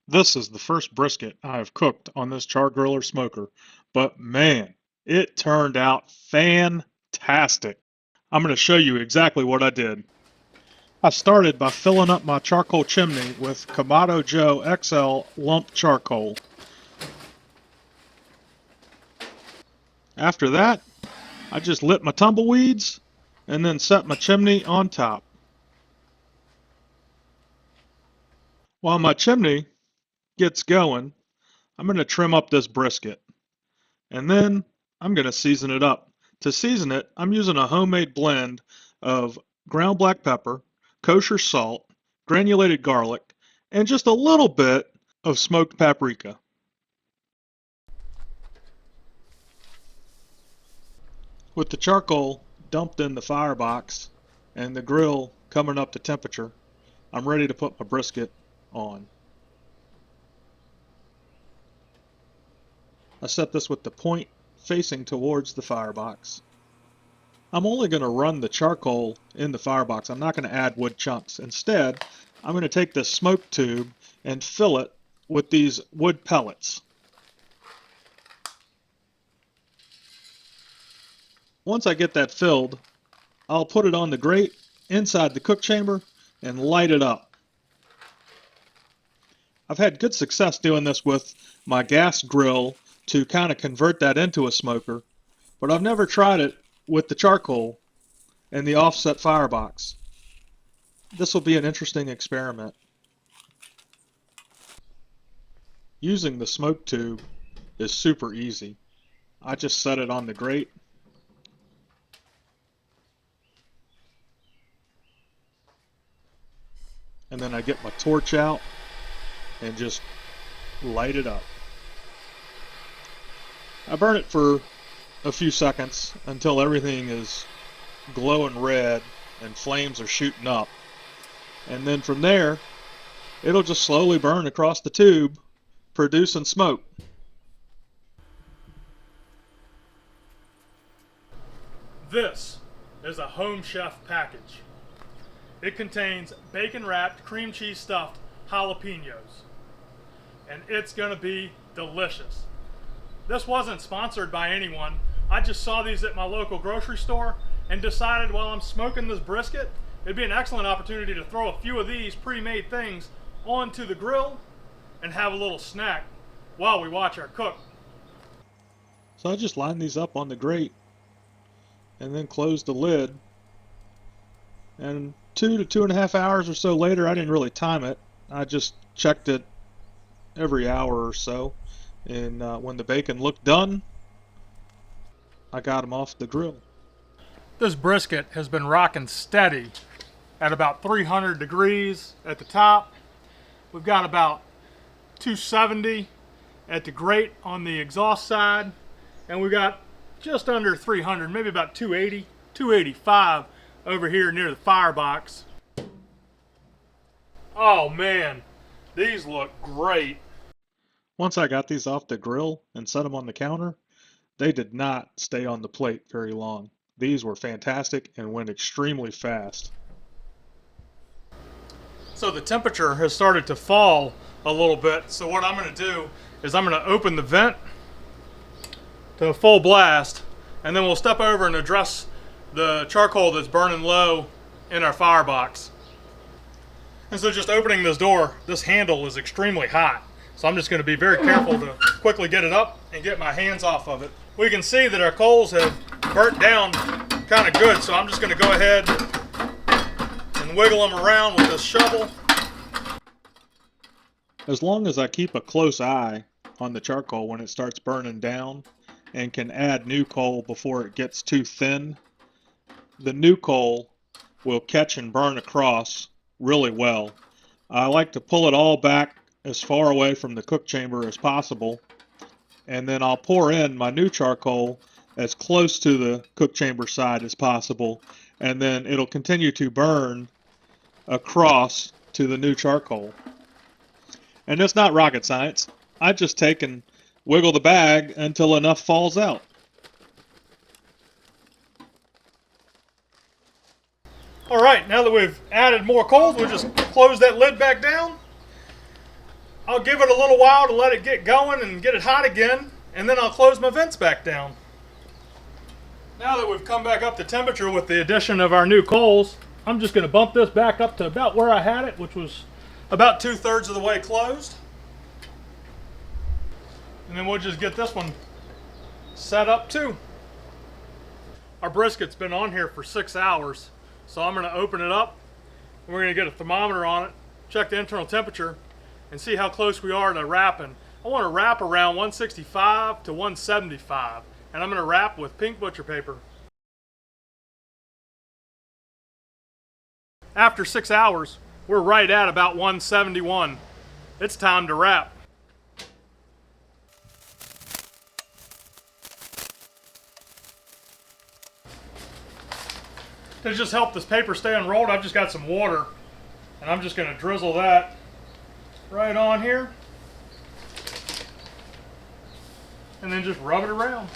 This is the first brisket I have cooked on this Char-Griller smoker, but man, it turned out fantastic. I'm going to show you exactly what I did. I started by filling up my charcoal chimney with Kamado Joe XL lump charcoal. After that, I just lit my tumbleweeds and then set my chimney on top. While my chimney gets going, I'm going to trim up this brisket. And then I'm going to season it up. To season it, I'm using a homemade blend of ground black pepper, kosher salt, granulated garlic, and just a little bit of smoked paprika. With the charcoal dumped in the firebox and the grill coming up to temperature, I'm ready to put my brisket on. I set this with the point facing towards the firebox. I'm only going to run the charcoal in the firebox. I'm not going to add wood chunks. Instead, I'm going to take this smoke tube and fill it with these wood pellets. Once I get that filled, I'll put it on the grate inside the cook chamber and light it up. I've had good success doing this with my gas grill to kind of convert that into a smoker, but I've never tried it with the charcoal and the offset firebox. This will be an interesting experiment. Using the smoke tube is super easy. I just set it on the grate. And then I get my torch out and just light it up. I burn it for a few seconds until everything is glowing red and flames are shooting up. And then from there, it'll just slowly burn across the tube, producing smoke. This is a Home Chef package. It contains bacon-wrapped, cream cheese stuffed jalapenos. And it's gonna be delicious. This wasn't sponsored by anyone. I just saw these at my local grocery store and decided while I'm smoking this brisket, it'd be an excellent opportunity to throw a few of these pre-made things onto the grill and have a little snack while we watch our cook. So I just line these up on the grate and then close the lid. And 2 to 2.5 hours or so later, I didn't really time it. I just checked it every hour or so. And when the bacon looked done, I got them off the grill. This brisket has been rocking steady at about 300 degrees at the top. We've got about 270 at the grate on the exhaust side, and we got just under 300, maybe about 280, 285 over here near the firebox. Oh man, these look great. Once I got these off the grill and set them on the counter, they did not stay on the plate very long. These were fantastic and went extremely fast. So the temperature has started to fall a little bit. So what I'm going to do is I'm going to open the vent to full blast, and then we'll step over and address the charcoal that's burning low in our firebox. And so just opening this door, this handle is extremely hot. So I'm just going to be very careful to quickly get it up and get my hands off of it. We can see that our coals have burnt down kind of good, so I'm just going to go ahead and wiggle them around with this shovel. As long as I keep a close eye on the charcoal when it starts burning down and can add new coal before it gets too thin, the new coal will catch and burn across really well. I like to pull it all back as far away from the cook chamber as possible, and then I'll pour in my new charcoal as close to the cook chamber side as possible, and then it'll continue to burn across to the new charcoal. And it's not rocket science. I just take and wiggle the bag until enough falls out. All right, now that we've added more coals, we'll just close that lid back down. I'll give it a little while to let it get going and get it hot again, and then I'll close my vents back down. Now that we've come back up to temperature with the addition of our new coals, I'm just going to bump this back up to about where I had it, which was about 2/3 of the way closed. And then we'll just get this one set up too. Our brisket's been on here for 6 hours, so I'm going to open it up. We're going to get a thermometer on it, check the internal temperature, and see how close we are to wrapping. I want to wrap around 165 to 175, and I'm going to wrap with pink butcher paper. After 6 hours, we're right at about 171. It's time to wrap. To just help this paper stay unrolled, I've just got some water, and I'm just going to drizzle that right on here, and then just rub it around.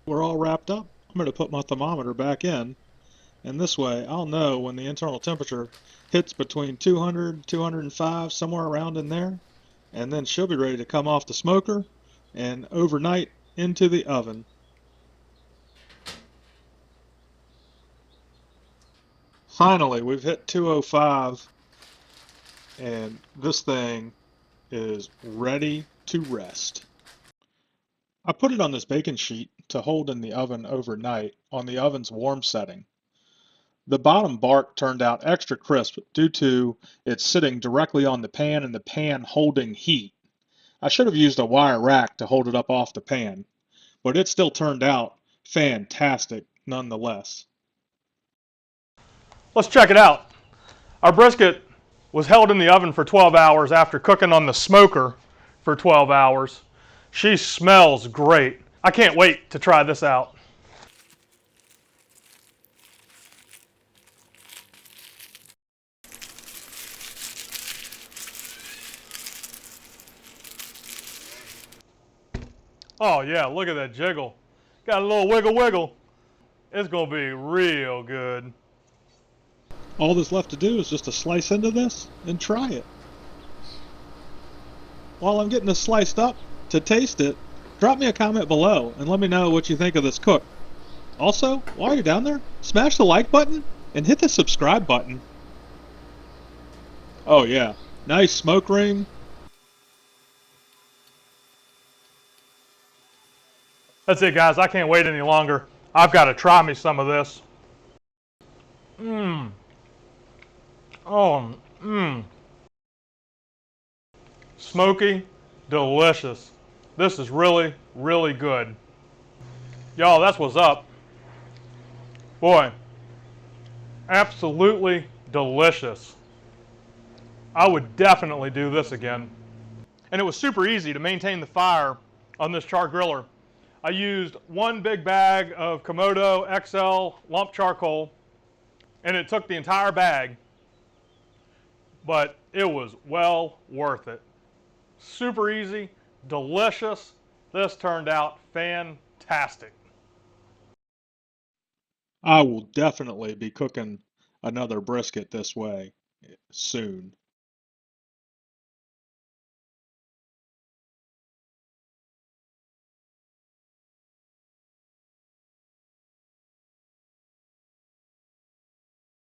We're all wrapped up. I'm going to put my thermometer back in, and this way I'll know when the internal temperature hits between 200, 205, somewhere around in there, and then she'll be ready to come off the smoker and overnight into the oven. Finally, we've hit 205, and this thing is ready to rest. I put it on this baking sheet to hold in the oven overnight on the oven's warm setting. The bottom bark turned out extra crisp due to it sitting directly on the pan and the pan holding heat. I should have used a wire rack to hold it up off the pan, but it still turned out fantastic nonetheless. Let's check it out. Our brisket was held in the oven for 12 hours after cooking on the smoker for 12 hours. She smells great. I can't wait to try this out. Oh yeah, look at that jiggle. Got a little wiggle wiggle. It's gonna be real good. All that's left to do is just to slice into this and try it. While I'm getting this sliced up, to taste it, drop me a comment below and let me know what you think of this cook. Also, while you're down there, smash the like button and hit the subscribe button. Oh yeah, nice smoke ring. That's it guys, I can't wait any longer. I've got to try me some of this. Mmm. Oh, mmm. Smoky, delicious. This is really, really good. Y'all, that's what's up. Boy, absolutely delicious. I would definitely do this again. And it was super easy to maintain the fire on this Char-Griller. I used one big bag of Komodo XL lump charcoal, and it took the entire bag, but it was well worth it. Super easy, delicious. This turned out fantastic. I will definitely be cooking another brisket this way soon.